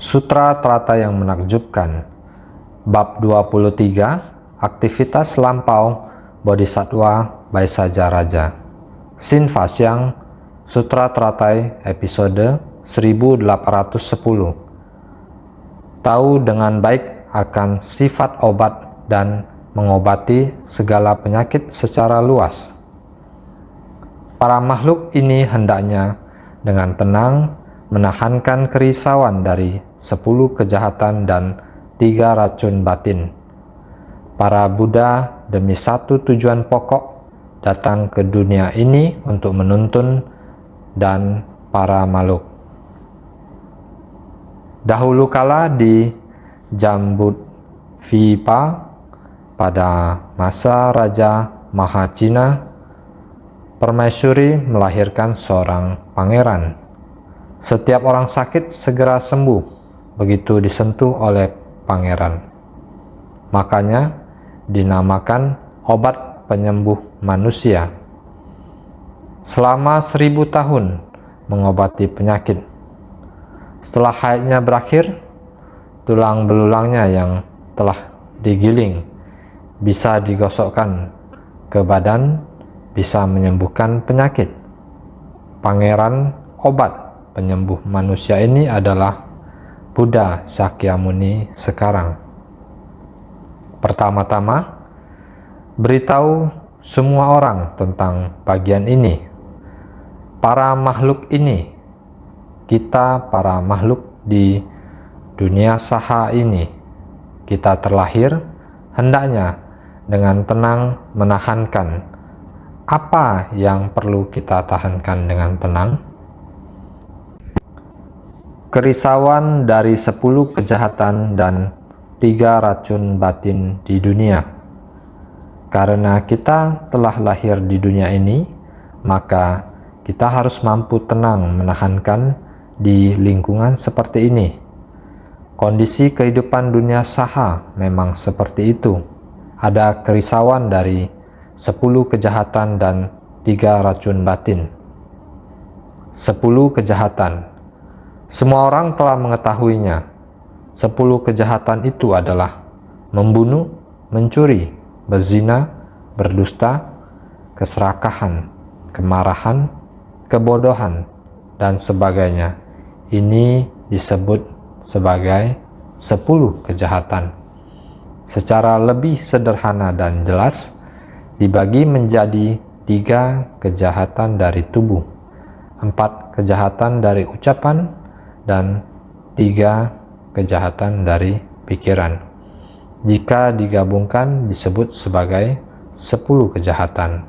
Sutra Trata yang menakjubkan. Bab 23, Aktivitas lampau Bodhisattva Baisaja Raja. Sin Fasyang, Sutra Tratai episode 1810. Tahu dengan baik akan sifat obat dan mengobati segala penyakit secara luas. Para makhluk ini hendaknya dengan tenang menahankan kerisauan dari 10 kejahatan dan 3 racun batin. Para Buddha demi satu tujuan pokok datang ke dunia ini untuk menuntun dan para makhluk. Dahulu kala di Jambudvipa pada masa Raja Mahacina, Permaisuri melahirkan seorang pangeran. Setiap orang sakit segera sembuh begitu disentuh oleh pangeran. Makanya dinamakan obat penyembuh manusia. Selama 1000 tahun mengobati penyakit. Setelah haidnya berakhir, tulang belulangnya yang telah digiling bisa digosokkan ke badan, bisa menyembuhkan penyakit. Pangeran obat penyembuh manusia ini adalah Buddha Sakyamuni sekarang. Pertama-tama, beritahu semua orang tentang bagian ini. Para makhluk ini, kita para makhluk di dunia saha ini, kita terlahir hendaknya dengan tenang menahankan. Apa yang perlu kita tahankan dengan tenang? Kerisauan dari 10 kejahatan dan 3 racun batin di dunia. Karena kita telah lahir di dunia ini, maka kita harus mampu tenang menahankan di lingkungan seperti ini. Kondisi kehidupan dunia saha memang seperti itu. Ada kerisauan dari 10 kejahatan dan 3 racun batin. 10 kejahatan. Semua orang telah mengetahuinya. 10 kejahatan itu adalah membunuh, mencuri, berzina, berdusta, keserakahan, kemarahan, kebodohan, dan sebagainya. Ini disebut sebagai 10 kejahatan. Secara lebih sederhana dan jelas, dibagi menjadi 3 kejahatan dari tubuh, 4 kejahatan dari ucapan, dan 3 kejahatan dari pikiran. Jika digabungkan disebut sebagai 10 kejahatan.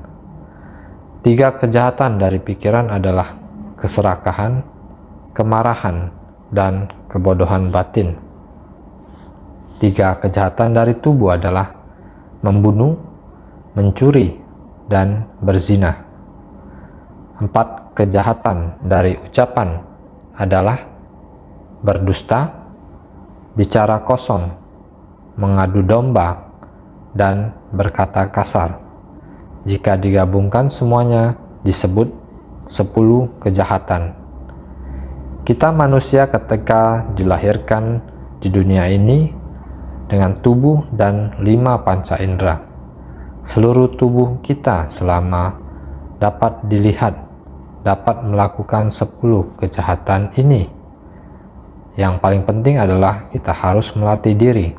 3 kejahatan dari pikiran adalah keserakahan, kemarahan, dan kebodohan batin. 3 kejahatan dari tubuh adalah membunuh, mencuri, dan berzina. 4 kejahatan dari ucapan adalah berdusta, bicara kosong, mengadu domba, dan berkata kasar. Jika digabungkan semuanya disebut 10 kejahatan. Kita manusia ketika dilahirkan di dunia ini dengan tubuh dan 5 panca indera. Seluruh tubuh kita selama dapat dilihat dapat melakukan 10 kejahatan ini. Yang paling penting adalah kita harus melatih diri.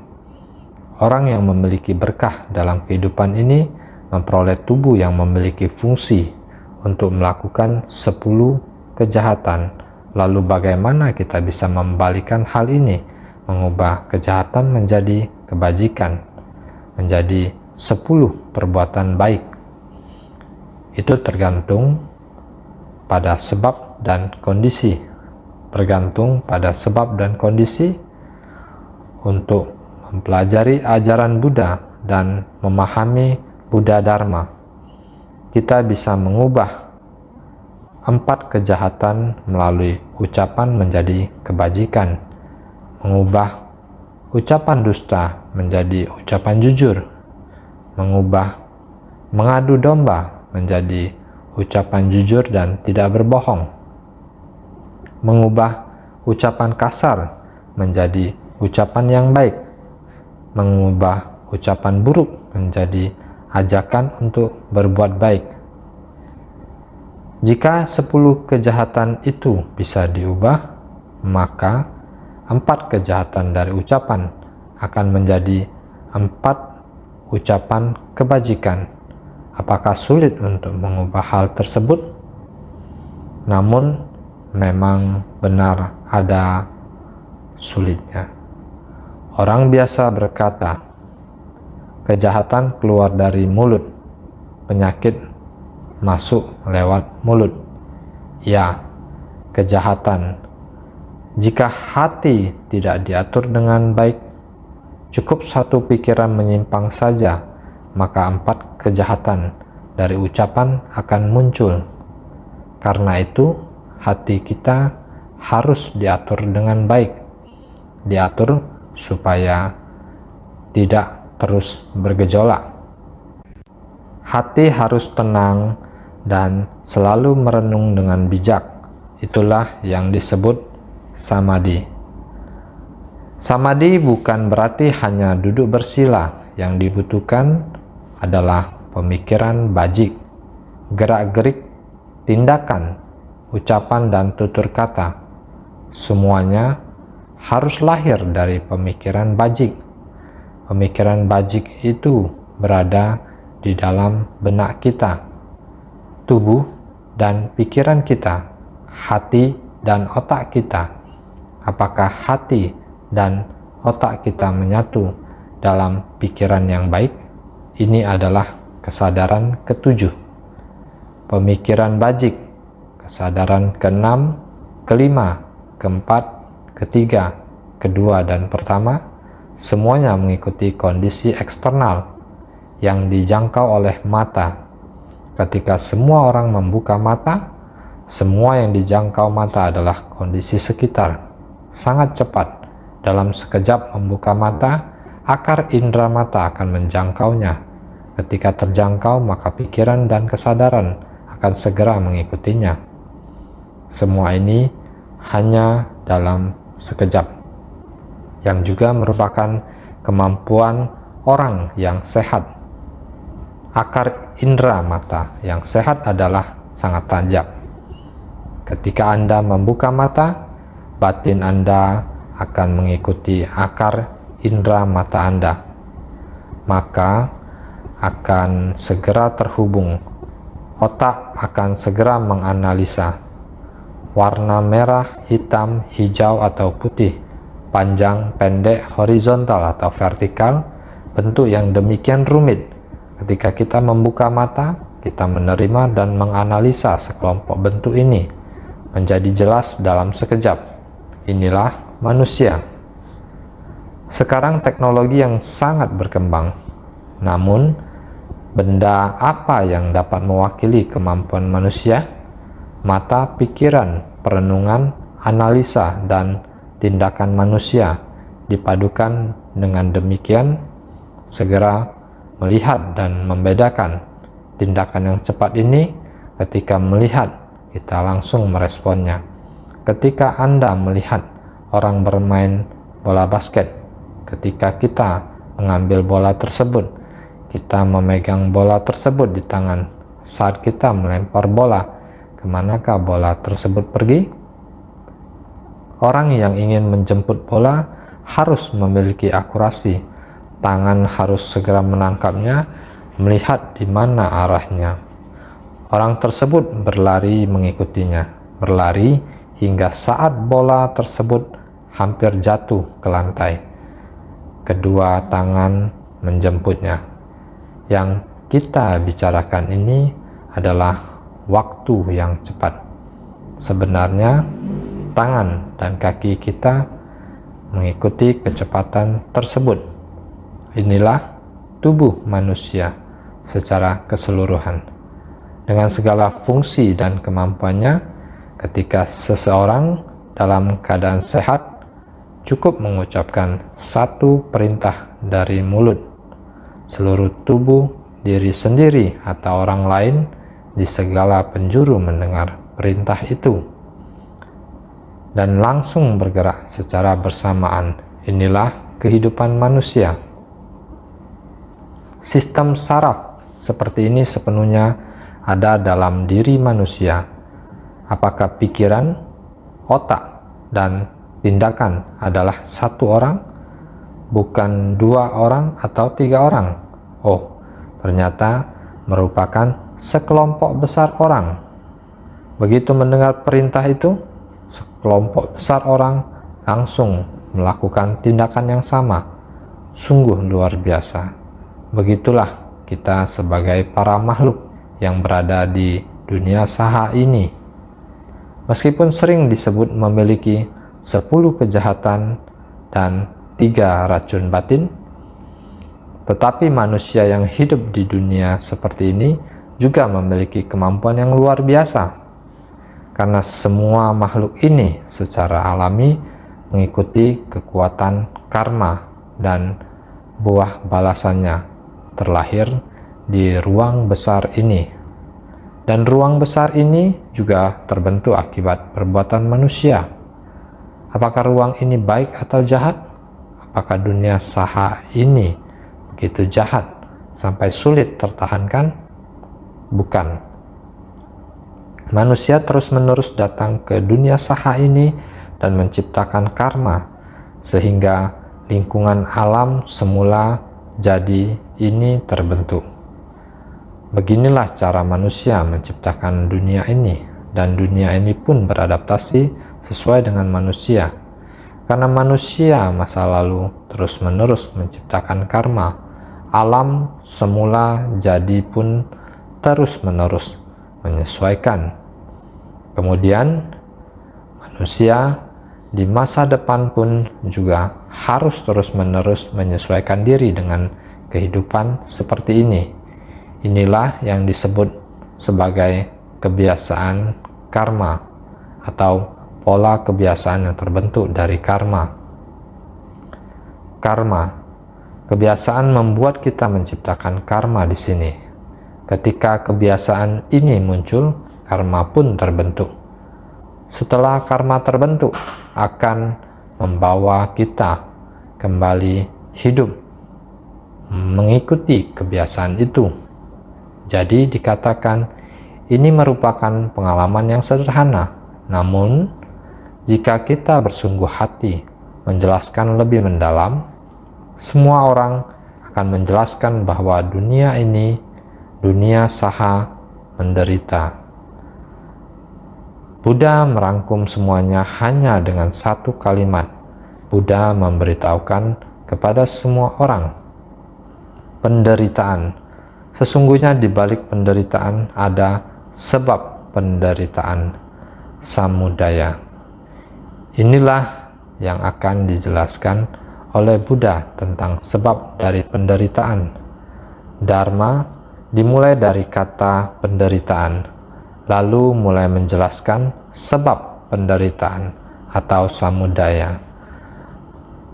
Orang yang memiliki berkah dalam kehidupan ini memperoleh tubuh yang memiliki fungsi untuk melakukan 10 kejahatan. Lalu bagaimana kita bisa membalikan hal ini, mengubah kejahatan menjadi kebajikan, menjadi 10 perbuatan baik? Itu tergantung pada sebab dan kondisi. Bergantung pada sebab dan kondisi. Untuk mempelajari ajaran Buddha dan memahami Buddha Dharma, kita bisa mengubah 4 kejahatan melalui ucapan menjadi kebajikan, mengubah ucapan dusta menjadi ucapan jujur, mengubah mengadu domba menjadi ucapan jujur dan tidak berbohong, mengubah ucapan kasar menjadi ucapan yang baik, mengubah ucapan buruk menjadi ajakan untuk berbuat baik. Jika 10 kejahatan itu bisa diubah, maka 4 kejahatan dari ucapan akan menjadi 4 ucapan kebajikan. Apakah sulit untuk mengubah hal tersebut? Namun, memang benar ada sulitnya. Orang biasa berkata, kejahatan keluar dari mulut, penyakit masuk lewat mulut. Ya, kejahatan. Jika hati tidak diatur dengan baik, cukup satu pikiran menyimpang saja, maka 4 kejahatan dari ucapan akan muncul. Karena itu, hati kita harus diatur dengan baik, diatur supaya tidak terus bergejolak. Hati harus tenang dan selalu merenung dengan bijak. Itulah yang disebut samadhi. Samadhi bukan berarti hanya duduk bersila. Yang dibutuhkan adalah pemikiran bajik, gerak-gerik, tindakan, ucapan dan tutur kata. Semuanya harus lahir dari pemikiran bajik. Pemikiran bajik itu berada di dalam benak kita, tubuh dan pikiran kita, hati dan otak kita. Apakah hati dan otak kita menyatu dalam pikiran yang baik? Ini adalah kesadaran ketujuh. Pemikiran bajik, kesadaran keenam, kelima, keempat, ketiga, kedua, dan pertama, semuanya mengikuti kondisi eksternal yang dijangkau oleh mata. Ketika semua orang membuka mata, semua yang dijangkau mata adalah kondisi sekitar. Sangat cepat, dalam sekejap membuka mata, akar indera mata akan menjangkaunya. Ketika terjangkau, maka pikiran dan kesadaran akan segera mengikutinya. Semua ini hanya dalam sekejap, yang juga merupakan kemampuan orang yang sehat. Akar indera mata yang sehat adalah sangat tajam. Ketika Anda membuka mata, batin Anda akan mengikuti akar indera mata Anda, maka akan segera terhubung. Otak akan segera menganalisa warna merah, hitam, hijau atau putih, panjang, pendek, horizontal atau vertikal, bentuk yang demikian rumit. Ketika kita membuka mata, kita menerima dan menganalisa sekelompok bentuk ini menjadi jelas dalam sekejap. Inilah manusia. Sekarang teknologi yang sangat berkembang, namun benda apa yang dapat mewakili kemampuan manusia? Mata, pikiran, perenungan, analisa, dan tindakan manusia dipadukan dengan demikian, segera melihat dan membedakan. Tindakan yang cepat ini, ketika melihat, kita langsung meresponnya. Ketika Anda melihat orang bermain bola basket, ketika kita mengambil bola tersebut, kita memegang bola tersebut di tangan. Saat kita melempar bola, kemanakah bola tersebut pergi? Orang yang ingin menjemput bola harus memiliki akurasi. Tangan harus segera menangkapnya, melihat di mana arahnya. Orang tersebut berlari mengikutinya, berlari hingga saat bola tersebut hampir jatuh ke lantai. Kedua tangan menjemputnya. Yang kita bicarakan ini adalah waktu yang cepat. Sebenarnya, tangan dan kaki kita mengikuti kecepatan tersebut. Inilah tubuh manusia secara keseluruhan. Dengan segala fungsi dan kemampuannya, ketika seseorang dalam keadaan sehat, cukup mengucapkan satu perintah dari mulut. Seluruh tubuh, diri sendiri atau orang lain di segala penjuru mendengar perintah itu. dan langsung bergerak secara bersamaan. Inilah kehidupan manusia. Sistem saraf seperti ini sepenuhnya ada dalam diri manusia. Apakah pikiran, otak, dan tindakan adalah satu orang, bukan 2 orang atau 3 orang? Oh, ternyata merupakan sekelompok besar orang. Begitu mendengar perintah itu, sekelompok besar orang langsung melakukan tindakan yang sama. Sungguh luar biasa. Begitulah kita sebagai para makhluk yang berada di dunia saha ini. Meskipun sering disebut memiliki 10 kejahatan dan 3 racun batin, tetapi manusia yang hidup di dunia seperti ini juga memiliki kemampuan yang luar biasa. Karena semua makhluk ini secara alami mengikuti kekuatan karma dan buah balasannya terlahir di ruang besar ini. Dan ruang besar ini juga terbentuk akibat perbuatan manusia. Apakah ruang ini baik atau jahat? Apakah dunia saha ini begitu jahat sampai sulit tertahankan? Bukan. Manusia terus-menerus datang ke dunia saha ini dan menciptakan karma, sehingga lingkungan alam semula jadi ini terbentuk. Beginilah cara manusia menciptakan dunia ini, dan dunia ini pun beradaptasi sesuai dengan manusia. Karena manusia masa lalu terus-menerus menciptakan karma, alam semula jadi pun terus-menerus menyesuaikan. Kemudian manusia di masa depan pun juga harus terus-menerus menyesuaikan diri dengan kehidupan seperti ini. Inilah yang disebut sebagai kebiasaan karma atau pola kebiasaan yang terbentuk dari karma. Karma, kebiasaan membuat kita menciptakan karma di sini. Ketika kebiasaan ini muncul, karma pun terbentuk. Setelah karma terbentuk, akan membawa kita kembali hidup mengikuti kebiasaan itu. Jadi dikatakan ini merupakan pengalaman yang sederhana, namun jika kita bersungguh hati menjelaskan lebih mendalam, semua orang akan menjelaskan bahwa dunia ini, dunia saha, menderita. Buddha merangkum semuanya hanya dengan satu kalimat. Buddha memberitahukan kepada semua orang, penderitaan. Sesungguhnya di balik penderitaan ada sebab penderitaan, samudaya. Inilah yang akan dijelaskan oleh Buddha tentang sebab dari penderitaan. Dharma dimulai dari kata penderitaan, lalu mulai menjelaskan sebab penderitaan atau samudaya.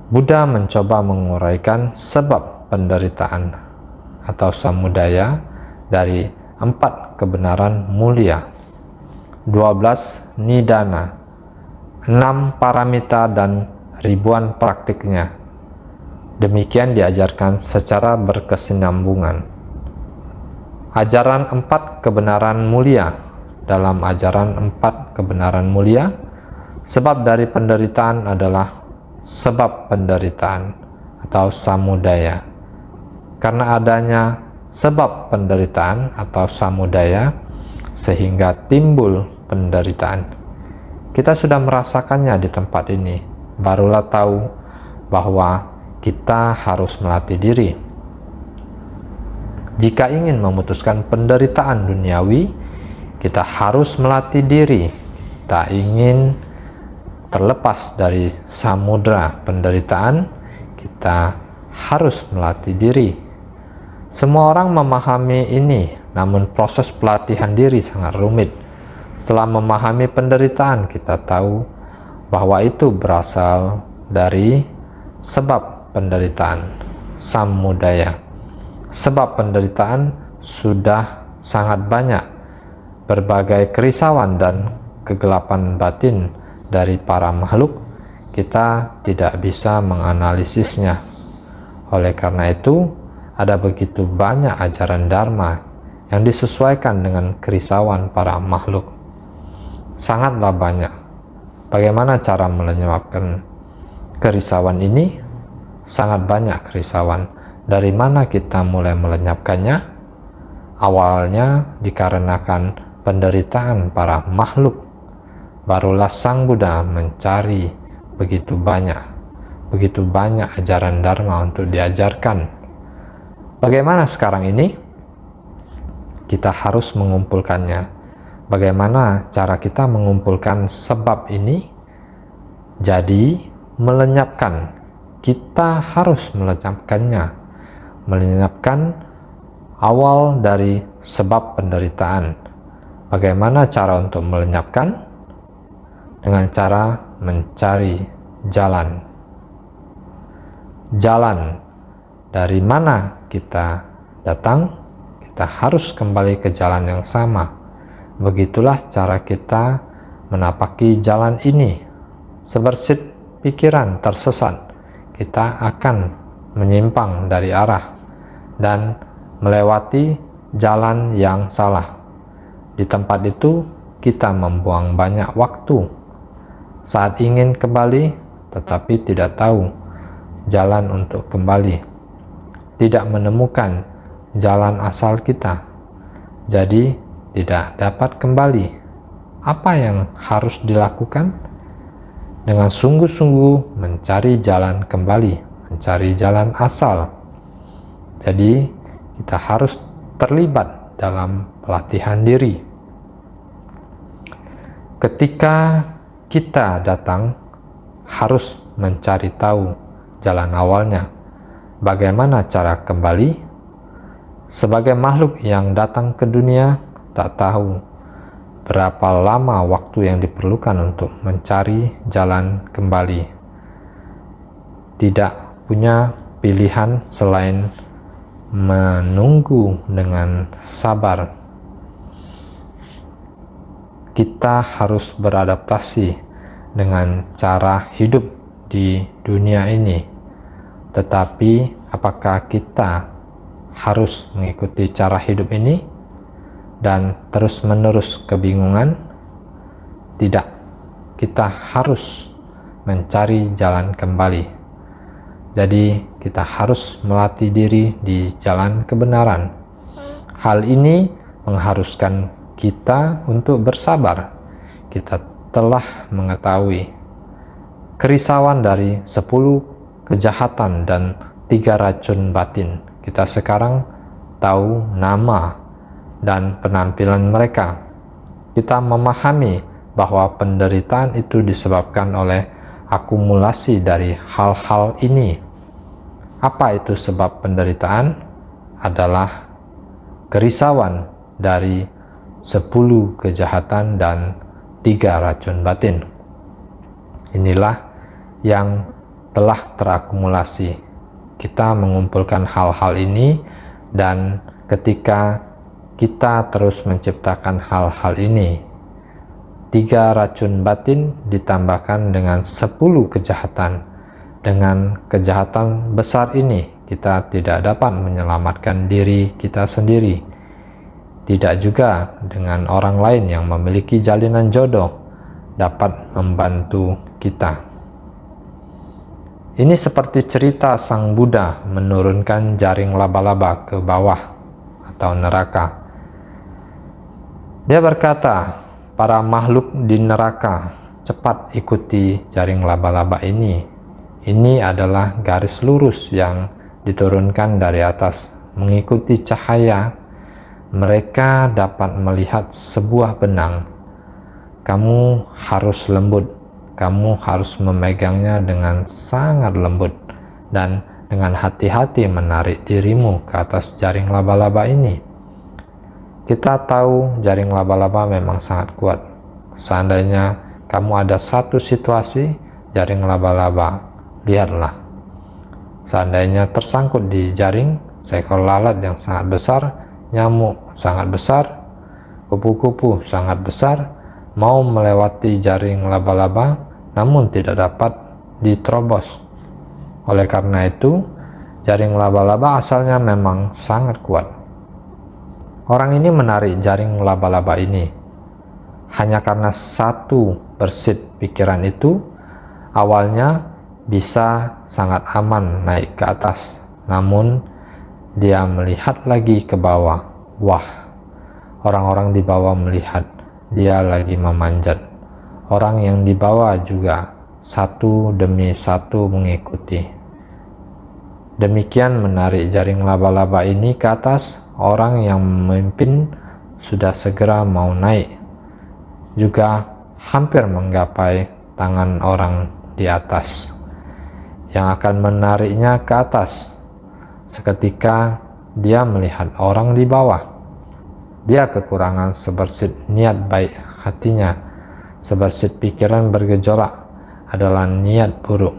Buddha mencoba menguraikan sebab penderitaan atau samudaya dari 4 kebenaran mulia, 12 nidana, 6 paramita dan ribuan praktiknya. Demikian diajarkan secara berkesinambungan. Ajaran 4 kebenaran mulia. Dalam ajaran 4 kebenaran mulia, sebab dari penderitaan adalah sebab penderitaan atau samudaya. Karena adanya sebab penderitaan atau samudaya, sehingga timbul penderitaan. Kita sudah merasakannya di tempat ini, barulah tahu bahwa kita harus melatih diri. Jika ingin memutuskan penderitaan duniawi, kita harus melatih diri. Tak ingin terlepas dari samudra penderitaan, kita harus melatih diri. Semua orang memahami ini, namun proses pelatihan diri sangat rumit. Setelah memahami penderitaan, kita tahu bahwa itu berasal dari sebab penderitaan, samudaya. Sebab penderitaan sudah sangat banyak. Berbagai kerisauan dan kegelapan batin dari para makhluk, kita tidak bisa menganalisisnya. Oleh karena itu, ada begitu banyak ajaran Dharma yang disesuaikan dengan kerisauan para makhluk. Sangatlah banyak. Bagaimana cara melenyapkan kerisauan ini? Sangat banyak kerisauan. Dari mana kita mulai melenyapkannya? Awalnya dikarenakan penderitaan para makhluk. Barulah Sang Buddha mencari begitu banyak ajaran Dharma untuk diajarkan. Bagaimana sekarang ini? Kita harus mengumpulkannya. Bagaimana cara kita mengumpulkan sebab ini? Jadi, melenyapkan. Kita harus melenyapkannya. Melenyapkan awal dari sebab penderitaan. Bagaimana cara untuk melenyapkan? Dengan cara mencari jalan. Jalan. Dari mana kita datang? Kita harus kembali ke jalan yang sama. Begitulah cara kita menapaki jalan ini. Sebersit pikiran tersesat, kita akan menyimpang dari arah dan melewati jalan yang salah. Di tempat itu kita membuang banyak waktu saat ingin kembali, tetapi tidak tahu jalan untuk kembali, tidak menemukan jalan asal kita, jadi tidak dapat kembali. Apa yang harus dilakukan? Dengan sungguh-sungguh mencari jalan kembali, mencari jalan asal. Jadi kita harus terlibat dalam pelatihan diri. Ketika kita datang, harus mencari tahu jalan awalnya. Bagaimana cara kembali? Sebagai makhluk yang datang ke dunia, tak tahu berapa lama waktu yang diperlukan untuk mencari jalan kembali. Tidak punya pilihan selain menunggu dengan sabar. Kita harus beradaptasi dengan cara hidup di dunia ini. Tetapi apakah kita harus mengikuti cara hidup ini dan terus-menerus kebingungan? Tidak, kita harus mencari jalan kembali. Jadi kita harus melatih diri di jalan kebenaran. Hal ini mengharuskan kita untuk bersabar. Kita telah mengetahui kerisauan dari 10 kejahatan dan 3 racun batin. Kita sekarang tahu nama dan penampilan mereka. Kita memahami bahwa penderitaan itu disebabkan oleh akumulasi dari hal-hal ini. Apa itu sebab penderitaan? Adalah kerisauan dari 10 kejahatan dan 3 racun batin. Inilah yang telah terakumulasi. Kita mengumpulkan hal-hal ini, dan ketika kita terus menciptakan hal-hal ini, 3 racun batin ditambahkan dengan 10 kejahatan. Dengan kejahatan besar ini, kita tidak dapat menyelamatkan diri kita sendiri. Tidak juga dengan orang lain yang memiliki jalinan jodoh dapat membantu kita. Ini seperti cerita Sang Buddha menurunkan jaring laba-laba ke bawah atau neraka. Dia berkata, para makhluk di neraka, cepat ikuti jaring laba-laba ini. Ini adalah garis lurus yang diturunkan dari atas. Mengikuti cahaya, mereka dapat melihat sebuah benang. Kamu harus lembut. Kamu harus memegangnya dengan sangat lembut dan dengan hati-hati menarik dirimu ke atas jaring laba-laba ini. Kita tahu jaring laba-laba memang sangat kuat. Seandainya kamu ada satu situasi jaring laba-laba, lihatlah. Seandainya tersangkut di jaring, seekor lalat yang sangat besar, nyamuk sangat besar, kupu-kupu sangat besar, mau melewati jaring laba-laba namun tidak dapat diterobos. Oleh karena itu, jaring laba-laba asalnya memang sangat kuat. Orang ini menarik jaring laba-laba ini hanya karena satu bersit pikiran itu. Awalnya bisa sangat aman naik ke atas, namun dia melihat lagi ke bawah. Wah, orang-orang di bawah melihat dia lagi memanjat. Orang yang di bawah juga satu demi satu mengikuti. Demikian menarik jaring laba-laba ini ke atas. Orang yang memimpin sudah segera mau naik, juga hampir menggapai tangan orang di atas yang akan menariknya ke atas. Seketika dia melihat orang di bawah. Dia kekurangan sebersit niat baik hatinya, sebersit pikiran bergejolak adalah niat buruk.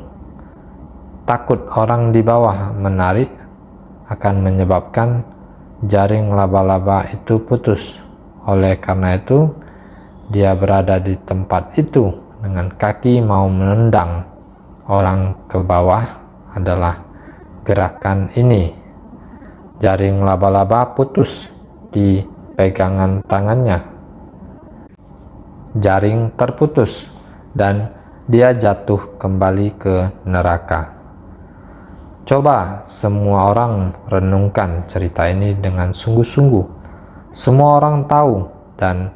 Takut orang di bawah menarik akan menyebabkan jaring laba-laba itu putus. Oleh karena itu, dia berada di tempat itu dengan kaki mau menendang orang ke bawah adalah gerakan ini. Jaring laba-laba putus di pegangan tangannya. Jaring terputus dan dia jatuh kembali ke neraka. Coba semua orang renungkan cerita ini dengan sungguh-sungguh. Semua orang tahu dan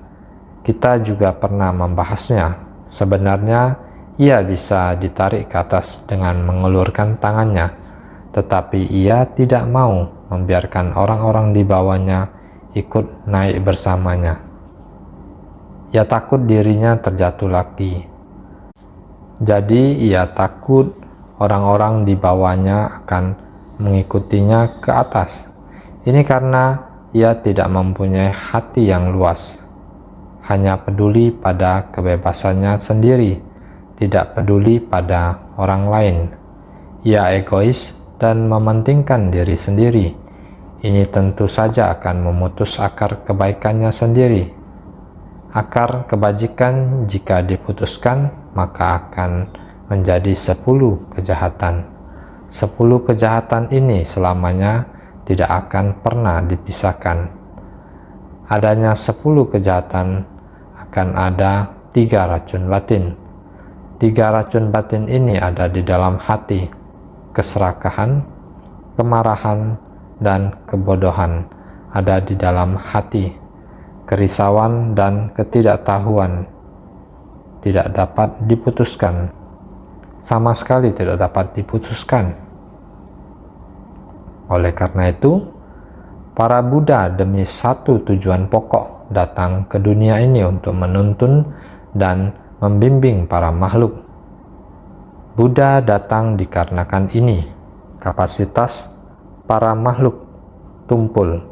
kita juga pernah membahasnya. Sebenarnya ia bisa ditarik ke atas dengan mengulurkan tangannya, tetapi ia tidak mau membiarkan orang-orang di bawahnya ikut naik bersamanya. Ia takut dirinya terjatuh lagi. Jadi ia takut orang-orang di bawahnya akan mengikutinya ke atas. Ini karena ia tidak mempunyai hati yang luas, hanya peduli pada kebebasannya sendiri, tidak peduli pada orang lain. Ia egois dan mementingkan diri sendiri. Ini tentu saja akan memutus akar kebaikannya sendiri. Akar kebajikan jika diputuskan, maka akan menjadi 10 kejahatan. 10 kejahatan ini selamanya tidak akan pernah dipisahkan. Adanya 10 kejahatan akan ada 3 racun batin. 3 racun batin ini ada di dalam hati: keserakahan, kemarahan, dan kebodohan ada di dalam hati. Kerisauan dan ketidaktahuan tidak dapat diputuskan, sama sekali tidak dapat diputuskan. Oleh karena itu, para Buddha demi satu tujuan pokok datang ke dunia ini untuk menuntun dan membimbing para makhluk. Buddha datang dikarenakan ini. Kapasitas para makhluk tumpul,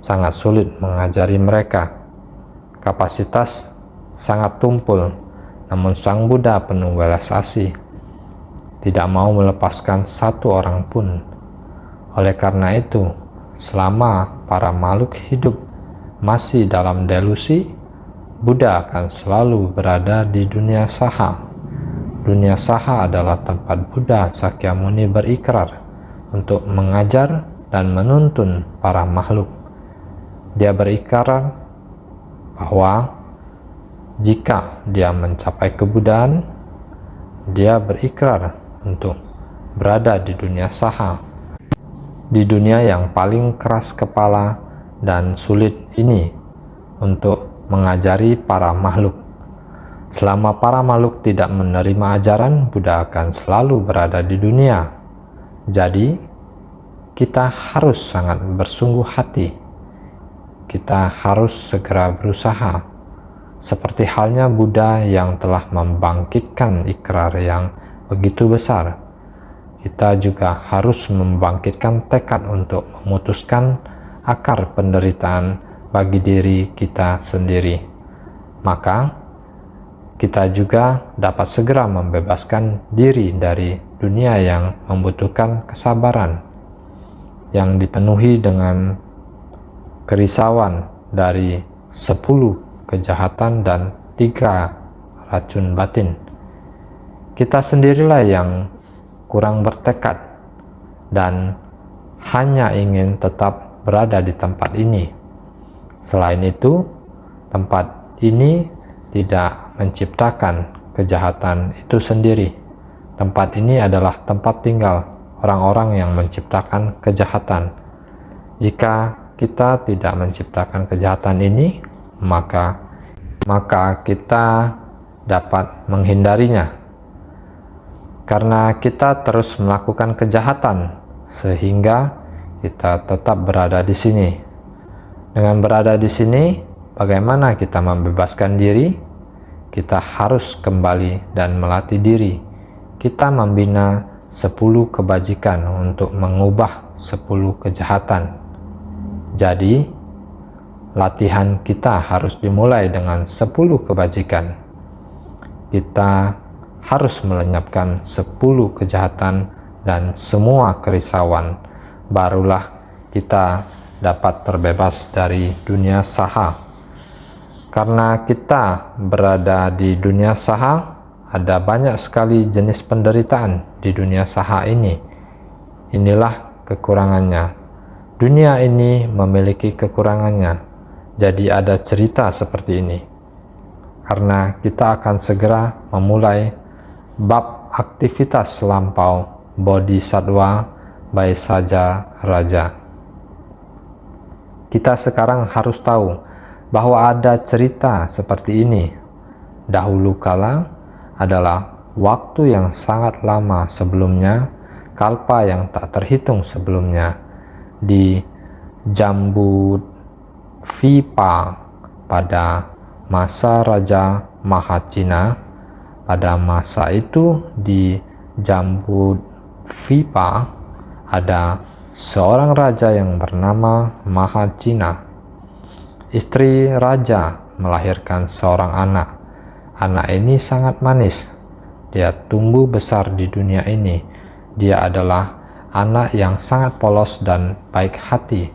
sangat sulit mengajari mereka. Kapasitas sangat tumpul, namun Sang Buddha penuh welas asih, tidak mau melepaskan satu orang pun. Oleh karena itu, selama para makhluk hidup masih dalam delusi, Buddha akan selalu berada di dunia saha. Dunia saha adalah tempat Buddha Sakyamuni berikrar untuk mengajar dan menuntun para makhluk. Dia berikrar bahwa jika dia mencapai kebuddhaan, dia berikrar untuk berada di dunia saha, di dunia yang paling keras kepala dan sulit ini untuk mengajari para makhluk. Selama para makhluk tidak menerima ajaran, Buddha akan selalu berada di dunia. Jadi, kita harus sangat bersungguh hati. Kita harus segera berusaha. Seperti halnya Buddha yang telah membangkitkan ikrar yang begitu besar, kita juga harus membangkitkan tekad untuk memutuskan akar penderitaan bagi diri kita sendiri. Maka kita juga dapat segera membebaskan diri dari dunia yang membutuhkan kesabaran, yang dipenuhi dengan kerisauan dari 10 kejahatan dan 3 racun batin. Kita sendirilah yang kurang bertekad dan hanya ingin tetap berada di tempat ini. Selain itu, tempat ini tidak menciptakan kejahatan itu sendiri. Tempat ini adalah tempat tinggal orang-orang yang menciptakan kejahatan. Jika kita tidak menciptakan kejahatan ini, maka kita dapat menghindarinya. Karena kita terus melakukan kejahatan, sehingga kita tetap berada di sini. Dengan berada di sini, bagaimana kita membebaskan diri? Kita harus kembali dan melatih diri. Kita membina 10 kebajikan untuk mengubah 10 kejahatan. Jadi, latihan kita harus dimulai dengan 10 kebajikan. Kita harus melenyapkan 10 kejahatan dan semua kerisauan. Barulah kita dapat terbebas dari dunia saha. Karena kita berada di dunia saha, ada banyak sekali jenis penderitaan di dunia saha ini. Inilah kekurangannya. Dunia ini memiliki kekurangannya. Jadi ada cerita seperti ini. Karena kita akan segera memulai bab aktivitas lampau Bodhisattva Baisaja Raja. Kita sekarang harus tahu bahwa ada cerita seperti ini. Dahulu kala adalah waktu yang sangat lama sebelumnya, kalpa yang tak terhitung sebelumnya, di Jambudvipa pada masa Raja Mahacina. Pada masa itu di Jambudvipa ada seorang raja yang bernama Mahacina. Istri raja melahirkan seorang anak. Anak ini sangat manis. Dia tumbuh besar di dunia ini. Dia adalah anak yang sangat polos dan baik hati.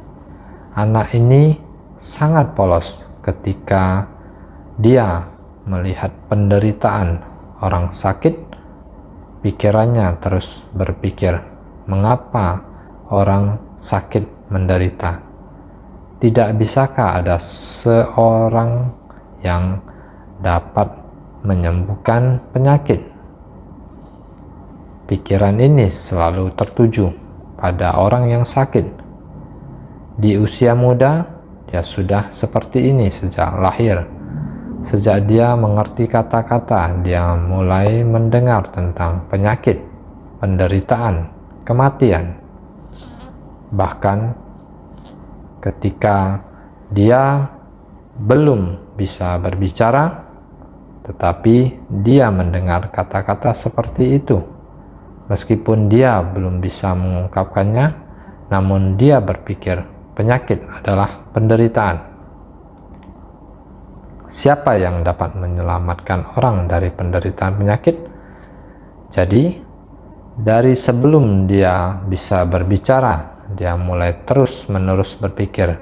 Anak ini sangat polos ketika dia melihat penderitaan orang sakit. Pikirannya terus berpikir, mengapa orang sakit menderita? Tidak bisakah ada seorang yang dapat menyembuhkan penyakit? Pikiran ini selalu tertuju pada orang yang sakit. Di usia muda, dia sudah seperti ini sejak lahir. Sejak dia mengerti kata-kata, dia mulai mendengar tentang penyakit, penderitaan, kematian. Bahkan ketika dia belum bisa berbicara, tetapi dia mendengar kata-kata seperti itu. Meskipun dia belum bisa mengungkapkannya, namun dia berpikir penyakit adalah penderitaan. Siapa yang dapat menyelamatkan orang dari penderitaan penyakit? Jadi, dari sebelum dia bisa berbicara, dia mulai terus-menerus berpikir.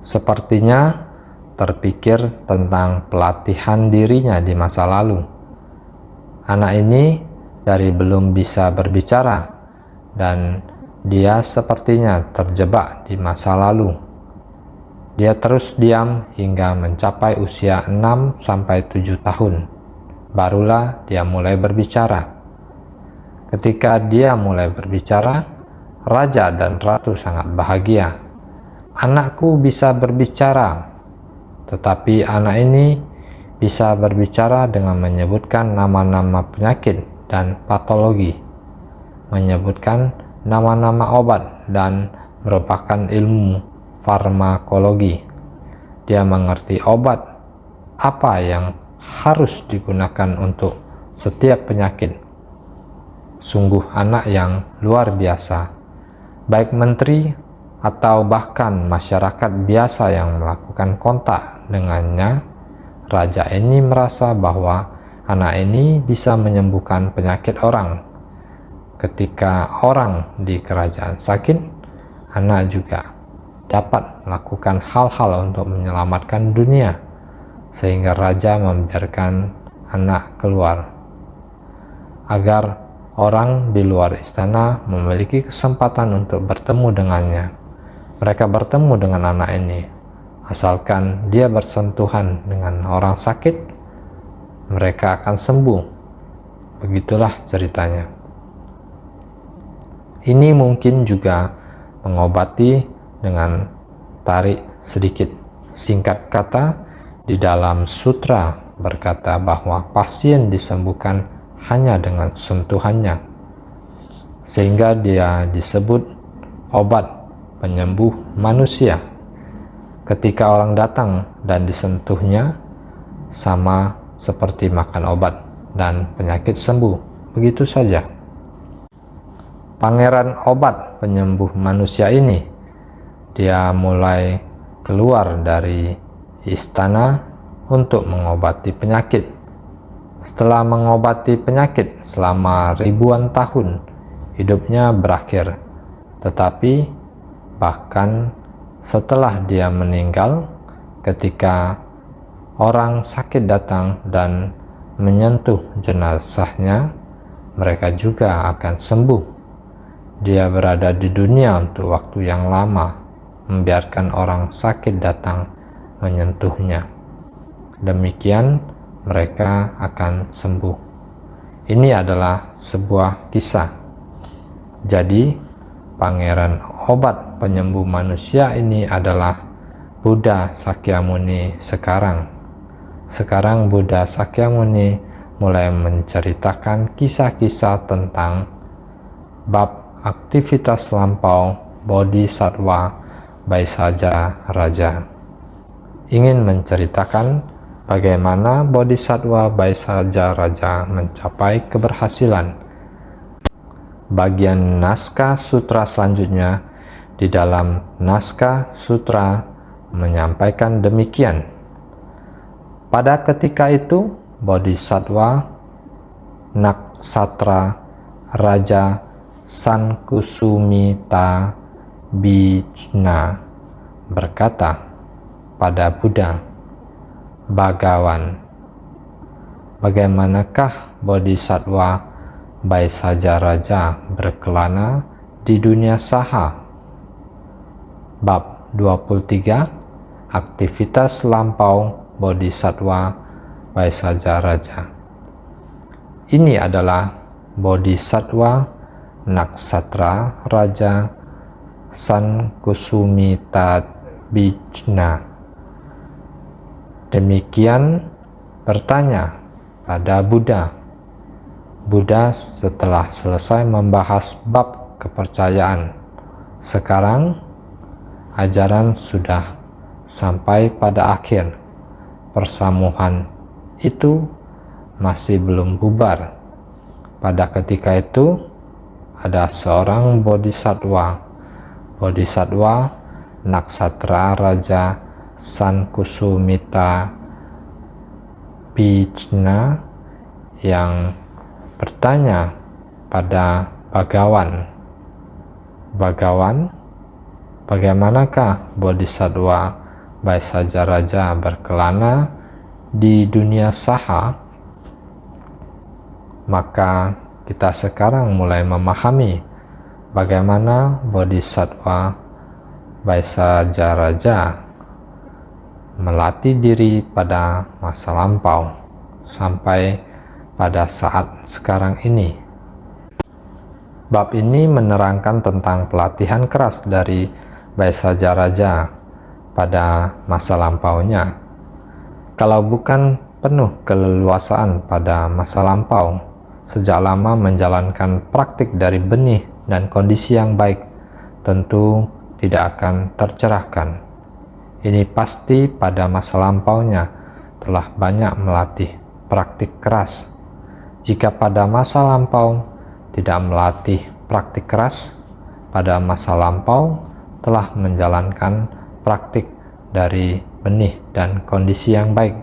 Sepertinya terpikir tentang pelatihan dirinya di masa lalu. Anak ini dari belum bisa berbicara, dan dia sepertinya terjebak di masa lalu. Dia terus diam hingga mencapai usia 6-7 tahun. Barulah dia mulai berbicara. Ketika dia mulai berbicara, raja dan ratu sangat bahagia. Anakku bisa berbicara. Tetapi anak ini bisa berbicara dengan menyebutkan nama-nama penyakit dan patologi, menyebutkan nama-nama obat, dan merupakan ilmu farmakologi. Dia mengerti obat apa yang harus digunakan untuk setiap penyakit. Sungguh anak yang luar biasa. Baik menteri atau bahkan masyarakat biasa yang melakukan kontak dengannya, raja ini merasa bahwa anak ini bisa menyembuhkan penyakit orang. Ketika orang di kerajaan sakit, anak juga dapat melakukan hal-hal untuk menyelamatkan dunia. sehingga raja membiarkan anak keluar, agar orang di luar istana memiliki kesempatan untuk bertemu dengannya. Mereka bertemu dengan anak ini, asalkan dia bersentuhan dengan orang sakit, mereka akan sembuh. Begitulah ceritanya. Ini mungkin juga mengobati dengan tarik sedikit. Singkat kata, di dalam sutra berkata bahwa pasien disembuhkan hanya dengan sentuhannya, sehingga dia disebut obat penyembuh manusia. Ketika orang datang dan disentuhnya, sama seperti makan obat dan penyakit sembuh. Begitu saja. Pangeran obat penyembuh manusia ini, dia mulai keluar dari istana untuk mengobati penyakit. Setelah mengobati penyakit selama ribuan tahun, hidupnya berakhir. Tetapi bahkan setelah dia meninggal, ketika orang sakit datang dan menyentuh jenazahnya, mereka juga akan sembuh. Dia berada di dunia untuk waktu yang lama, membiarkan orang sakit datang menyentuhnya. Demikian mereka akan sembuh. Ini adalah sebuah kisah. Jadi, pangeran obat penyembuh manusia ini adalah Buddha Sakyamuni sekarang. Sekarang Buddha Sakyamuni mulai menceritakan kisah-kisah tentang bab aktivitas lampau Bodhisattva Baisaja Raja. Ingin menceritakan bagaimana Bodhisattva Baisaja Raja mencapai keberhasilan. Bagian naskah sutra selanjutnya di dalam naskah sutra menyampaikan demikian. Pada ketika itu, Bodhisattva Naksatra Raja Sankusumita Bijna berkata pada Buddha, "Bhagawan, bagaimanakah Bodhisattva Baisaja Raja berkelana di dunia saha?" Bab 23, aktivitas lampau Bodhisattva Baisaja Raja. Ini adalah Bodhisattva Naksatra Raja Sankusumita Bijna. Demikian bertanya pada Buddha. Buddha setelah selesai membahas bab kepercayaan. Sekarang ajaran sudah sampai pada akhir. Persamuhan itu masih belum bubar. Pada ketika itu ada seorang bodhisattva, Naksatra Raja Sankusumita Bijna, yang bertanya pada Bhagawan, "Bhagawan, bagaimanakah Bodhisattva Baisaja Raja berkelana di dunia saha?" Maka kita sekarang mulai memahami bagaimana Bodhisattva Baisaja Raja melatih diri pada masa lampau sampai pada saat sekarang ini. Bab ini menerangkan tentang pelatihan keras dari Baisaja Raja pada masa lampaunya. Kalau bukan penuh keleluasaan pada masa lampau, sejak lama menjalankan praktik dari benih dan kondisi yang baik, tentu tidak akan tercerahkan. Ini pasti pada masa lampaunya telah banyak melatih praktik keras. Jika pada masa lampau tidak melatih praktik keras, pada masa lampau telah menjalankan praktik dari benih dan kondisi yang baik,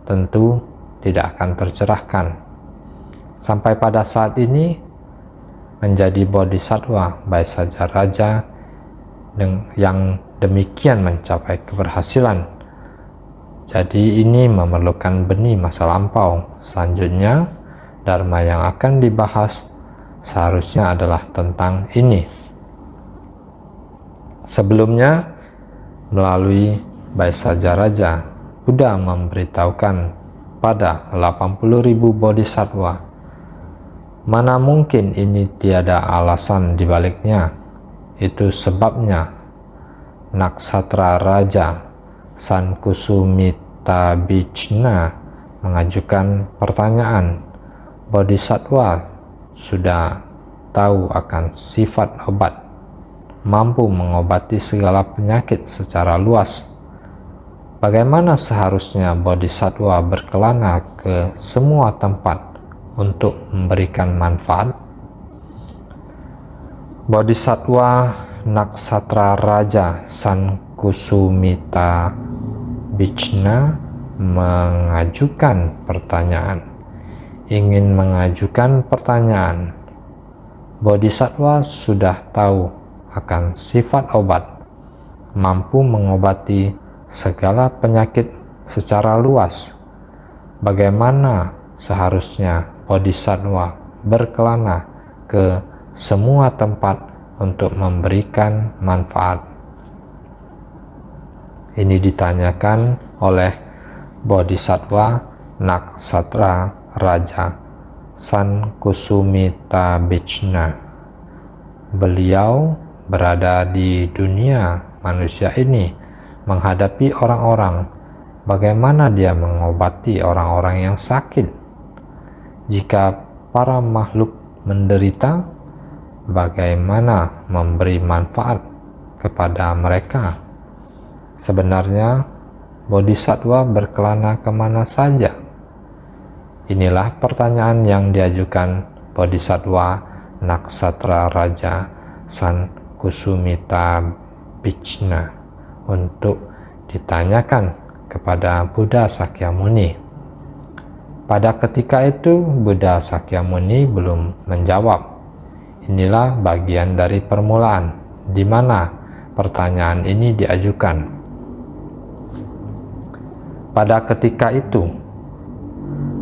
tentu tidak akan tercerahkan. Sampai pada saat ini menjadi Bodhisattva Baisaja Raja yang demikian mencapai keberhasilan. Jadi ini memerlukan benih masa lampau. Selanjutnya, dharma yang akan dibahas seharusnya adalah tentang ini. Sebelumnya, melalui Baisaja Raja, Buddha memberitahukan pada 80.000 bodhisattva, mana mungkin ini tiada alasan dibaliknya. Itu sebabnya Naksatra Raja Sankusumitabhijna mengajukan pertanyaan. Bodhisattva sudah tahu akan sifat obat, mampu mengobati segala penyakit secara luas. Bagaimana seharusnya bodhisattva berkelana ke semua tempat untuk memberikan manfaat? Bodhisattva Naksatra Raja Sankusumitabhijna mengajukan pertanyaan. Ingin mengajukan pertanyaan. Bodhisattva sudah tahu akan sifat obat, mampu mengobati segala penyakit secara luas. Bagaimana seharusnya bodhisattva berkelana ke semua tempat untuk memberikan manfaat? Ini ditanyakan oleh Bodhisattva Naksatra Raja Sankusumitabhijna. Beliau berada di dunia manusia ini menghadapi orang-orang. Bagaimana dia mengobati orang-orang yang sakit? Jika para makhluk menderita, bagaimana memberi manfaat kepada mereka? Sebenarnya bodhisattva berkelana kemana saja? Inilah pertanyaan yang diajukan Bodhisattva Naksatra Raja Sankusumitabhijna untuk ditanyakan kepada Buddha Sakyamuni. Pada ketika itu Buddha Sakyamuni belum menjawab. Inilah bagian dari permulaan di mana pertanyaan ini diajukan. Pada ketika itu,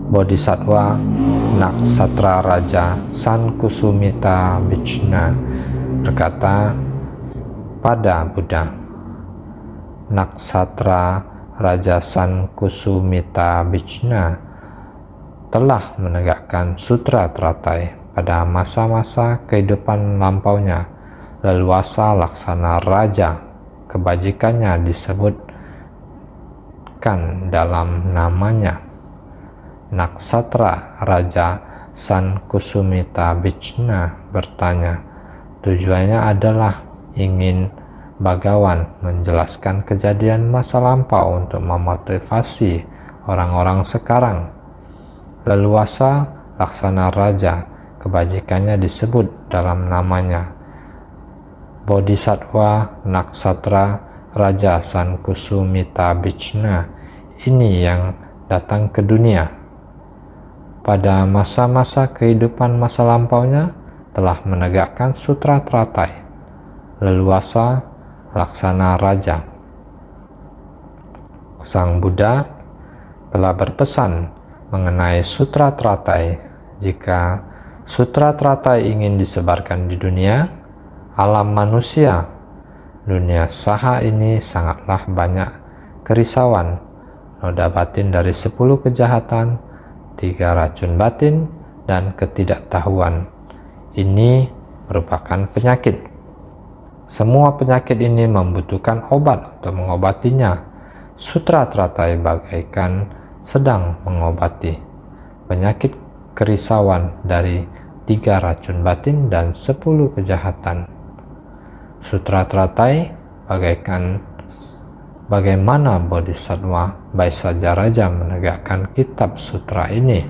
Bodhisattva Naksatra Raja Sankusumitabhijna berkata pada Buddha, Naksatra Raja Sankusumitabhijna telah menegakkan sutra teratai pada masa-masa kehidupan lampaunya. Leluasa laksana raja, kebajikannya disebutkan dalam namanya. Naksatra Raja Sankusumitabhijna bertanya, tujuannya adalah ingin Bhagawan menjelaskan kejadian masa lampau untuk memotivasi orang-orang sekarang. Leluasa laksana raja, kebajikannya disebut dalam namanya. Bodhisattva Naksatra Raja Sankusumitabhijna ini yang datang ke dunia. Pada masa-masa kehidupan masa lampaunya telah menegakkan sutra teratai. Leluasa laksana raja. Sang Buddha telah berpesan mengenai sutra teratai. Jika sutra teratai ingin disebarkan di dunia, alam manusia, dunia saha ini sangatlah banyak kerisauan, noda batin dari 10 kejahatan, 3 racun batin, dan ketidaktahuan. Ini merupakan penyakit. Semua penyakit ini membutuhkan obat untuk mengobatinya. Sutra teratai bagaikan sedang mengobati penyakit kerisauan dari 3 racun batin dan 10 kejahatan. Sutra teratai bagaikan bagaimana Bodhisattva Baisaja Raja menegakkan kitab sutra ini,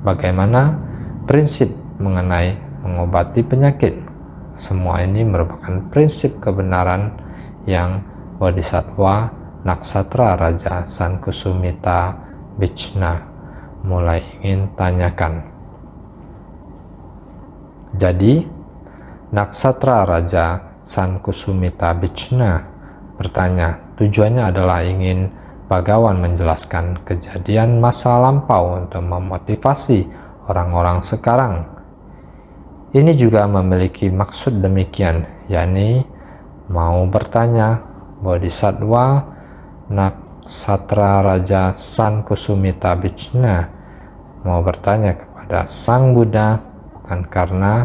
bagaimana prinsip mengenai mengobati penyakit. Semua ini merupakan prinsip kebenaran yang Bodhisattva Naksatra Raja Sankusumitabhijna mulai ingin tanyakan. Jadi, Naksatra Raja Sankusumitabhijna bertanya, tujuannya adalah ingin Bagawan menjelaskan kejadian masa lampau untuk memotivasi orang-orang sekarang. Ini juga memiliki maksud demikian, yakni mau bertanya Bodhisattva Naksatra Raja San Kusumita Bichna mau bertanya kepada Sang Buddha bukan karena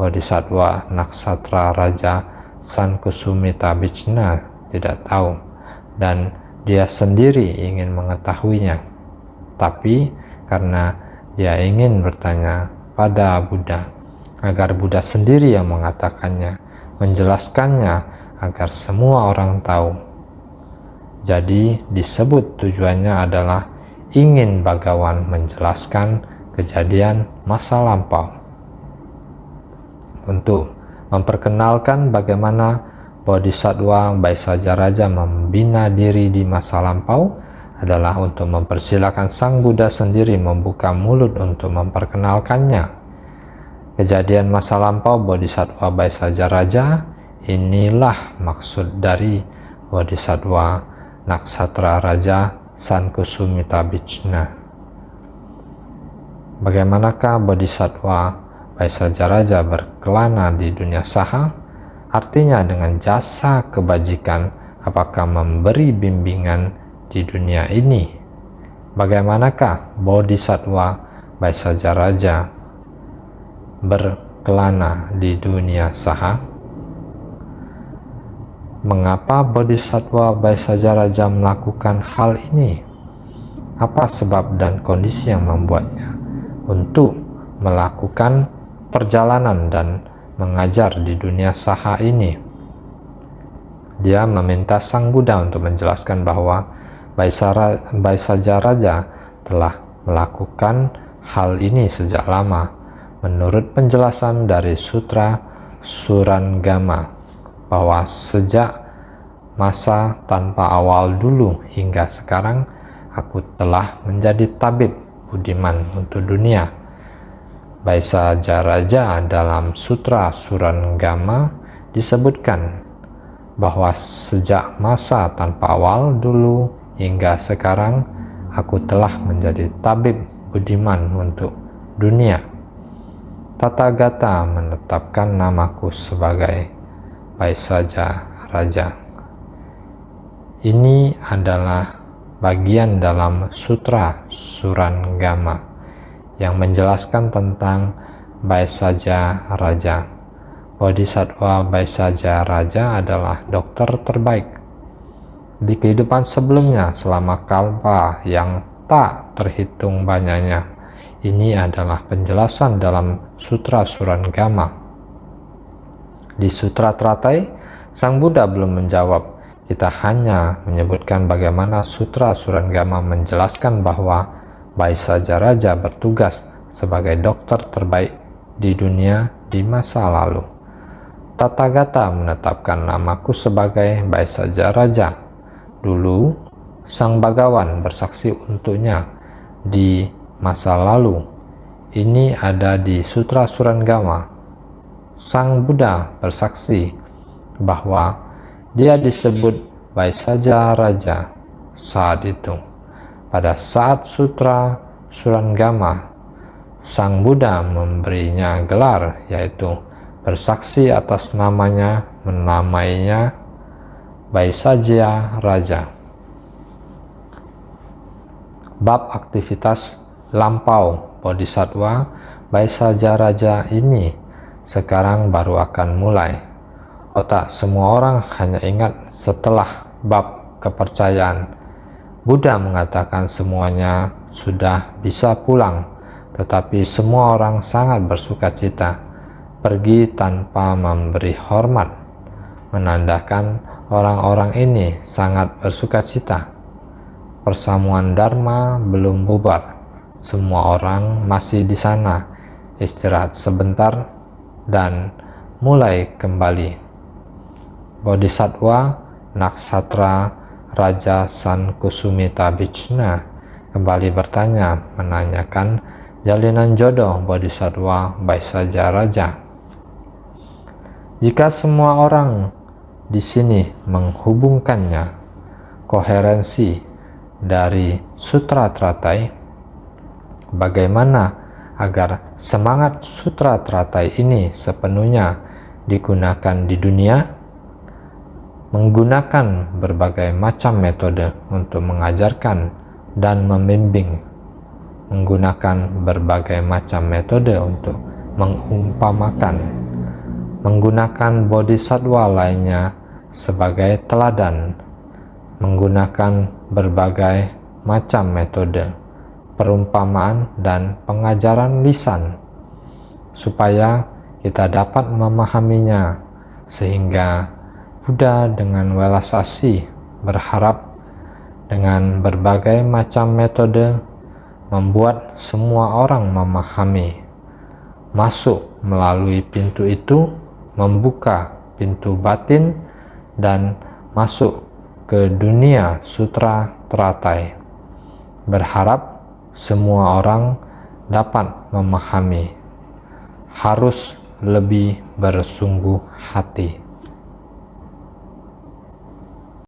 Bodhisattva Naksatra Raja San Kusumita Bichna tidak tahu dan dia sendiri ingin mengetahuinya, tapi karena dia ingin bertanya pada Buddha agar Buddha sendiri yang mengatakannya, menjelaskannya agar semua orang tahu. Jadi disebut tujuannya adalah ingin Bagawan menjelaskan kejadian masa lampau. Untuk memperkenalkan bagaimana Bodhisattva Baisajaraja membina diri di masa lampau adalah untuk mempersilakan Sang Buddha sendiri membuka mulut untuk memperkenalkannya. Kejadian masa lampau Bodhisattva Baisajaraja, inilah maksud dari Bodhisattva Naksatra Raja San Kusumita Bichna. Bagaimanakah Bodhisattva Baisajaraja berkelana di dunia saha? Artinya dengan jasa kebajikan, apakah memberi bimbingan di dunia ini? Bagaimanakah Bodhisattva Baisajaraja berkelana di dunia saha? Mengapa Bodhisattva Baisajaraja melakukan hal ini? Apa sebab dan kondisi yang membuatnya untuk melakukan perjalanan dan mengajar di dunia saha ini? Dia meminta Sang Buddha untuk menjelaskan bahwa Baisajaraja telah melakukan hal ini sejak lama menurut penjelasan dari Sutra Surangama, bahwa sejak masa tanpa awal dulu hingga sekarang aku telah menjadi tabib budiman untuk dunia. Baisajaraja dalam Sutra Surangama disebutkan bahwa sejak masa tanpa awal dulu hingga sekarang aku telah menjadi tabib budiman untuk dunia. Tathagata menetapkan namaku sebagai Baisajaraja. Ini adalah bagian dalam Sutra Surangama yang menjelaskan tentang Baisajaraja. Bodhisattva Baisajaraja adalah dokter terbaik. Di kehidupan sebelumnya selama kalpa yang tak terhitung banyaknya. Ini adalah penjelasan dalam Sutra Surangama. Di Sutra Teratai, Sang Buddha belum menjawab. Kita hanya menyebutkan bagaimana Sutra Surangama menjelaskan bahwa Baisajaraja bertugas sebagai dokter terbaik di dunia di masa lalu. Tathagata menetapkan namaku sebagai Baisajaraja. Dulu, Sang Bagawan bersaksi untuknya di masa lalu. Ini ada di Sutra Surangama. Sang Buddha bersaksi bahwa dia disebut Baisajaraja saat itu. Pada saat Sutra Surangama, Sang Buddha memberinya gelar, yaitu bersaksi atas namanya, menamainya Baisajaraja. Bab aktivitas lampau Bodhisattva Baisajaraja ini sekarang baru akan mulai. Otak semua orang hanya ingat setelah bab kepercayaan. Buddha mengatakan semuanya sudah bisa pulang, tetapi semua orang sangat bersuka cita pergi tanpa memberi hormat, menandakan orang-orang ini sangat bersuka cita. Persamuan Dharma belum bubar, semua orang masih di sana, istirahat sebentar dan mulai kembali. Bodhisattva Naksatra Raja San Kusumita Bichna kembali bertanya, menanyakan jalinan jodoh Bodhisattva Baisajaraja. Jika semua orang di sini menghubungkannya, koherensi dari Sutra Teratai, bagaimana agar semangat Sutra Teratai ini sepenuhnya digunakan di dunia, menggunakan berbagai macam metode untuk mengajarkan dan membimbing, menggunakan berbagai macam metode untuk mengumpamakan, menggunakan bodhisattva lainnya sebagai teladan, menggunakan berbagai macam metode perumpamaan dan pengajaran lisan, supaya kita dapat memahaminya, sehingga Buddha dengan welas asih berharap dengan berbagai macam metode membuat semua orang memahami, masuk melalui pintu itu, membuka pintu batin dan masuk ke dunia Sutra Teratai. Berharap semua orang dapat memahami, harus lebih bersungguh hati.